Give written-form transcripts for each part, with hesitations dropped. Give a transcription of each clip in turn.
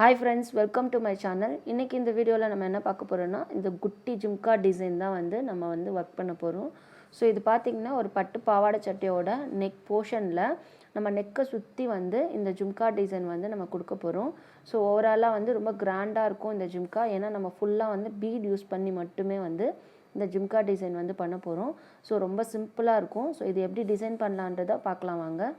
Hi friends, welcome to my channel. இன்னைக்கு இந்த வீடியோல நம்ம என்ன பார்க்க போறோம்னா இந்த குட்டி ஜும்கா டிசைன் தான் நம்ம வர்க் பண்ண போறோம். சோ இது பாத்தீங்கன்னா ஒரு பட்டு பாவாடை சட்டையோட neck portionல நம்ம நெக்க சுத்தி இந்த ஜும்கா டிசைன் நம்ம கொடுக்க போறோம். சோ ஓவராலா ரொம்ப கிராண்டா இருக்கும் இந்த ஜும்கா. ஏனா நம்ம ஃபுல்லா bead யூஸ் பண்ணி மட்டுமே இந்த ஜும்கா டிசைன் பண்ண போறோம். சோ ரொம்ப சிம்பிளா இருக்கும். சோ இது எப்படி டிசைன் பண்ணலாம்ன்றத பார்க்கலாம் வாங்க.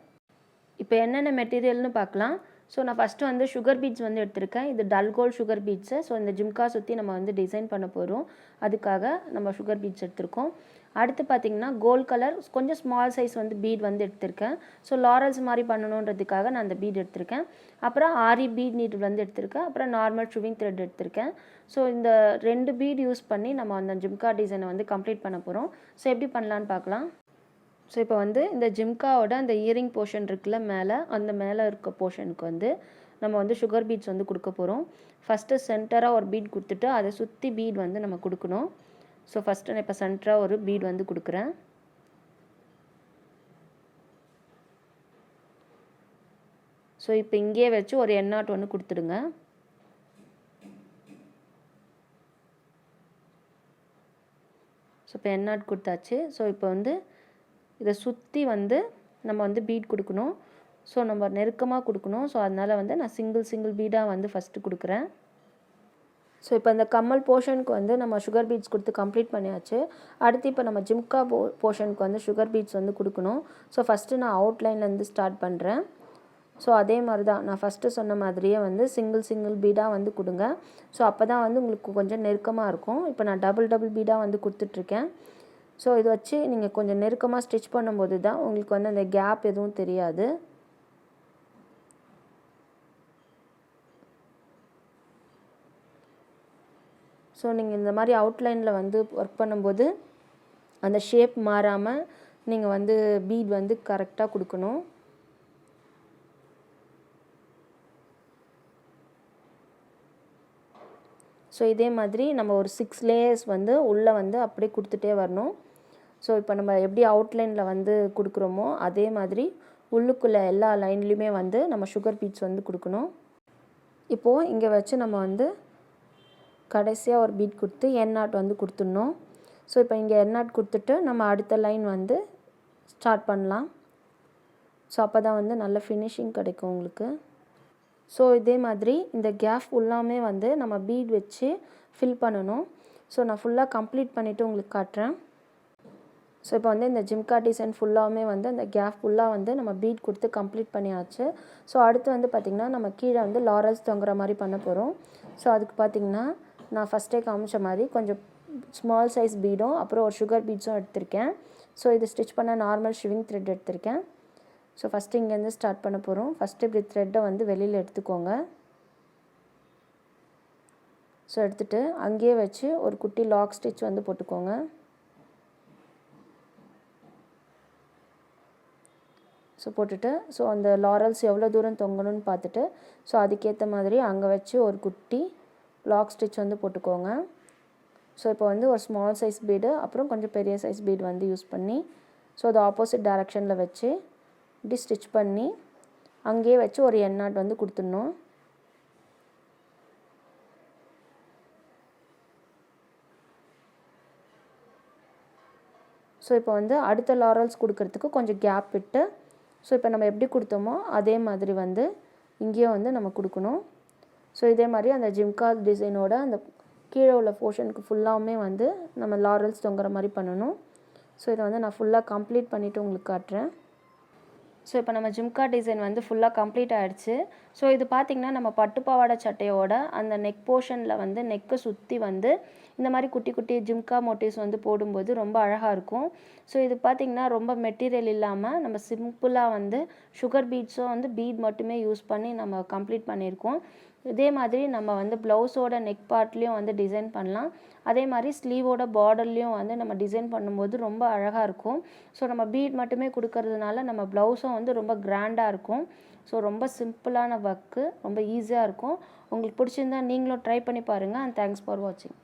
இப்போ என்னென்ன மெட்டீரியல்னு பார்க்கலாம். ஸோ நான் ஃபஸ்ட்டு சுகர் பீட்ஸ் எடுத்திருக்கேன். இது dull gold sugar beads. So இந்த ஜும்கா சுற்றி நம்ம டிசைன் பண்ண போகிறோம். அதுக்காக நம்ம சுகர் பீட்ஸ் எடுத்திருக்கோம். அடுத்து பார்த்திங்கன்னா கோல்ட் கலர் கொஞ்சம் ஸ்மால் சைஸ் பீட் எடுத்திருக்கேன். ஸோ லாரல்ஸ் மாதிரி பண்ணணுன்றதுக்காக நான் அந்த பீட் எடுத்திருக்கேன். அப்புறம் ஆரி பீட் நீடில் எடுத்திருக்கேன். அப்புறம் நார்மல் ஷுவிங் த்ரெட் எடுத்திருக்கேன். ஸோ இந்த 2 பீட் யூஸ் பண்ணி நம்ம அந்த ஜும்கா டிசைனை கம்ப்ளீட் பண்ண போகிறோம். ஸோ எப்படி பண்ணலான்னு பார்க்கலாம். ஸோ இப்போ இந்த ஜிம்காவோட அந்த இயரிங் போர்ஷன் இருக்குல்ல மேலே, அந்த மேலே இருக்க போர்ஷனுக்கு நம்ம சுகர் பீட்ஸ் கொடுக்க போகிறோம். ஃபஸ்ட்டு சென்டராக ஒரு பீட் கொடுத்துட்டு அதை சுற்றி பீட் நம்ம கொடுக்கணும். ஸோ ஃபஸ்ட்டு நான் இப்போ சென்டராக ஒரு பீட் கொடுக்குறேன். ஸோ இப்போ இங்கேயே வச்சு ஒரு எண்ணாட் ஒன்று கொடுத்துடுங்க. ஸோ இப்போ எண்ணாட் கொடுத்தாச்சு. ஸோ இப்போ இதை சுற்றி நம்ம பீட் கொடுக்கணும். ஸோ நம்ம நெருக்கமாக கொடுக்கணும். ஸோ அதனால் நான் சிங்கிள் பீடாக ஃபஸ்ட்டு கொடுக்குறேன். ஸோ இப்போ இந்த கம்மல் போர்ஷனுக்கு நம்ம சுகர் பீட்ஸ் கொடுத்து கம்ப்ளீட் பண்ணியாச்சு. அடுத்து இப்போ நம்ம ஜிம்கா போர்ஷனுக்கு சுகர் பீட்ஸ் கொடுக்கணும். ஸோ ஃபஸ்ட்டு நான் அவுட்லைன்லேருந்து ஸ்டார்ட் பண்ணுறேன். ஸோ அதே மாதிரி தான் நான் ஃபஸ்ட்டு சொன்ன மாதிரியே சிங்கிள் பீடாக கொடுங்க. ஸோ அப்போ தான் உங்களுக்கு கொஞ்சம் நெருக்கமாக இருக்கும். இப்போ நான் டபுள் பீடாக கொடுத்துட்ருக்கேன். ஸோ இது வச்சு நீங்கள் கொஞ்சம் நெருக்கமாக ஸ்டிச் பண்ணும்போது தான் உங்களுக்கு அந்த கேப் எதுவும் தெரியாது. ஸோ நீங்கள் இந்த மாதிரி அவுட்லைனில் ஒர்க் பண்ணும்போது அந்த ஷேப் மாறாமல் நீங்கள் பீட் கரெக்டாக கொடுக்கணும். ஸோ இதே மாதிரி நம்ம ஒரு 6 லேயர்ஸ் உள்ளே அப்படியே கொடுத்துட்டே வரணும். ஸோ இப்போ நம்ம எப்படி அவுட்லைனில் கொடுக்குறோமோ அதே மாதிரி உள்ளுக்குள்ளே எல்லா லைன்லேயுமே நம்ம சுகர் பீட்ஸ் கொடுக்கணும். இப்போது இங்கே வச்சு நம்ம கடைசியாக ஒரு பீட் கொடுத்து எண்ணாட் கொடுத்துடணும். ஸோ இப்போ இங்கே எண்ணாட் கொடுத்துட்டு நம்ம அடுத்த லைன் ஸ்டார்ட் பண்ணலாம். ஸோ அப்போ தான் நல்ல ஃபினிஷிங் கிடைக்கும் உங்களுக்கு. ஸோ இதே மாதிரி இந்த கேப் ஃபுல்லாமே நம்ம பீட் வச்சு ஃபில் பண்ணணும். ஸோ நான் ஃபுல்லாக கம்ப்ளீட் பண்ணிவிட்டு உங்களுக்கு காட்டுறேன். ஸோ இப்போ இந்த ஜிம்கா டிசைன் ஃபுல்லாமே அந்த கேப் ஃபுல்லாக நம்ம பீட் கொடுத்து கம்ப்ளீட் பண்ணியாச்சு. ஸோ அடுத்து பார்த்திங்கன்னா நம்ம கீழே லாரல்ஸ் தொங்குற மாதிரி பண்ண போகிறோம். ஸோ அதுக்கு பார்த்திங்கன்னா நான் ஃபஸ்ட்டே காமிச்ச மாதிரி கொஞ்சம் ஸ்மால் சைஸ் பீடும் அப்புறம் ஒரு சுகர் பீட்ஸும் எடுத்திருக்கேன். ஸோ இது ஸ்டிச் பண்ண நார்மல் ஷிவிங் த்ரெட் எடுத்திருக்கேன். ஸோ ஃபஸ்ட்டு இங்கேருந்து ஸ்டார்ட் பண்ண போகிறோம். ஃபஸ்ட்டு இப்படி த்ரெட்டை வெளியில் எடுத்துக்கோங்க. ஸோ எடுத்துகிட்டு அங்கேயே வச்சு ஒரு குட்டி லாக் ஸ்டிச் போட்டுக்கோங்க. ஸோ போட்டுட்டு ஸோ அந்த லாரல்ஸ் எவ்வளோ தூரம் தொங்கணும்னு பார்த்துட்டு ஸோ அதுக்கேற்ற மாதிரி அங்கே வச்சு ஒரு குட்டி லாக் ஸ்டிச் போட்டுக்கோங்க. ஸோ இப்போ ஒரு ஸ்மால் சைஸ் பீடு அப்புறம் கொஞ்சம் பெரிய சைஸ் பீடு யூஸ் பண்ணி ஸோ அது ஆப்போசிட் டைரக்ஷனில் வச்சு இப்படி ஸ்டிச் பண்ணி அங்கேயே வச்சு ஒரு எண்ணாட் கொடுத்துடணும். ஸோ இப்போ அடுத்த லாரல்ஸ் கொடுக்கறதுக்கு கொஞ்சம் கேப் விட்டு ஸோ இப்போ நம்ம எப்படி கொடுத்தோமோ அதே மாதிரி இங்கேயும் நம்ம கொடுக்கணும். ஸோ இதே மாதிரி அந்த ஜிம்கா டிசைனோட அந்த கீழே உள்ள போர்ஷனுக்கு ஃபுல்லாமே நம்ம லாரல்ஸ் தொங்குற மாதிரி பண்ணணும். ஸோ இதை நான் ஃபுல்லாக கம்ப்ளீட் பண்ணிவிட்டு உங்களுக்கு காட்டுறேன். ஸோ இப்போ நம்ம ஜிம்கா டிசைன் ஃபுல்லாக கம்ப்ளீட் ஆகிடுச்சு. ஸோ இது பார்த்திங்கன்னா நம்ம பட்டு பாவாடை சட்டையோட அந்த நெக் போர்ஷனில் நெக்கை சுற்றி இந்த மாதிரி குட்டி குட்டி ஜிம்கா மோட்டிவ்ஸ் போடும்போது ரொம்ப அழகாக இருக்கும். ஸோ இது பார்த்திங்கன்னா ரொம்ப மெட்டீரியல் இல்லாமல் நம்ம சிம்பிளாக சுகர் பீட்ஸும் பீட் மட்டுமே யூஸ் பண்ணி நம்ம கம்ப்ளீட் பண்ணியிருக்கோம். இதே மாதிரி நம்ம ப்ளவுஸோட நெக் பார்ட்லேயும் டிசைன் பண்ணலாம். அதே மாதிரி ஸ்லீவோட பார்டர்லேயும் நம்ம டிசைன் பண்ணும்போது ரொம்ப அழகாக இருக்கும். ஸோ நம்ம பீட் மட்டுமே கொடுக்கறதுனால நம்ம ப்ளவுஸும் ரொம்ப கிராண்டாக இருக்கும். ஸோ ரொம்ப சிம்பிளான ஒர்க்கு, ரொம்ப ஈஸியாக இருக்கும். உங்களுக்கு பிடிச்சிருந்தா நீங்களும் ட்ரை பண்ணி பாருங்கள். அண்ட் தேங்க்ஸ் ஃபார் வாட்சிங்.